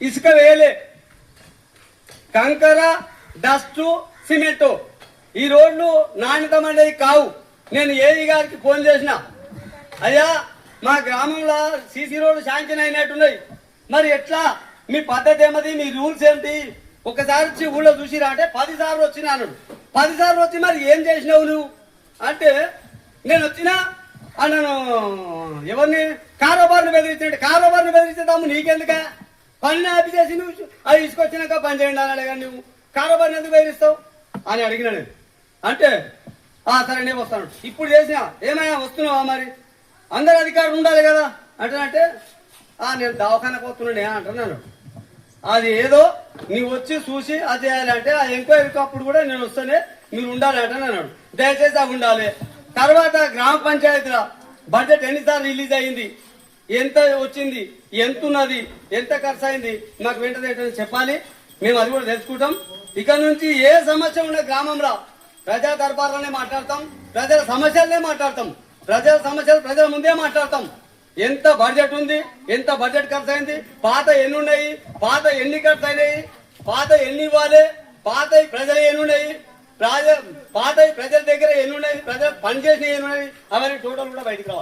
ఇసుక వేయలే, కంకర, డస్ట్, సిమెంట్ ఈ రోడ్లు నాణ్యతమైనవి కావు. నేను ఏఈ గారికి ఫోన్ చేసిన, అయ్యా మా గ్రామంలో సీసీ రోడ్డు శాంక్షన్ అయినట్టున్నాయి, మరి ఎట్లా మీ పద్ధతి ఏమది, మీ రూల్స్ ఏంటి, ఒకసారి వచ్చి ఊళ్ళో చూసిరా అంటే 10 సార్లు వచ్చినా అన్నాడు. 10 సార్లు వచ్చి మరి ఏం చేసినావు నువ్వు అంటే, నేను వచ్చినా అన్నాను ఎవరిని, కారోబార్ని బెదిరించండి. కారోబార్ని బెదిరించేదాము నీకెందుక, పని ఆపి చేసి నువ్వు అది తీసుకొచ్చినాక పని చేయండి అన్నాడు. కానీ నువ్వు కారోబార్ని ఎందుకు బెదిరిస్తావు అని అడిగినాడు. అంటే సరే నేను వస్తాను. ఇప్పుడు చేసినా ఏమైనా వస్తున్నావా, మరి అందరు అధికారులు ఉండాలి కదా అంటే నేను దవాఖానకు వస్తున్నాను అంటున్నాను. అది ఏదో నీవు వచ్చి చూసి అది చేయాలంటే ఆ ఎంక్వైరీకి అప్పుడు కూడా నేను వస్తానే మీరు ఉండాలి అంటున్నాను. దయచేసి అవి ఉండాలి. తర్వాత గ్రామ పంచాయతీల బడ్జెట్ ఎన్నిసార్లు రిలీజ్ అయింది, ఎంత వచ్చింది, ఎంత ఉన్నది, ఎంత ఖర్చు అయింది మాకు వెంటనే చెప్పాలి. మేము అది కూడా తెలుసుకుంటాం. ఇక నుంచి ఏ సమస్య ఉన్న గ్రామంలో ప్రజా దర్బార్లోనే మాట్లాడతాం, ప్రజల సమస్యలనే మాట్లాడతాం, ప్రజల సమస్యలు ప్రజల ముందే మాట్లాడతాం. ఎంత బడ్జెట్ ఉంది, ఎంత బడ్జెట్ ఖర్చు అయింది, పాత ఎన్ని ఉన్నాయి, పాత ఎన్ని ఖర్చు అయినాయి, పాత ఎన్ని ఇవ్వాలి, పాత ప్రజలు ఎన్ని ఉన్నాయి, పాత ప్రజల దగ్గర ఎన్ని ఉన్నాయి, ప్రజలు పనిచేసిన ఎన్ని ఉన్నాయి, అవన్నీ టోటల్ కూడా బయటకు రావాలి.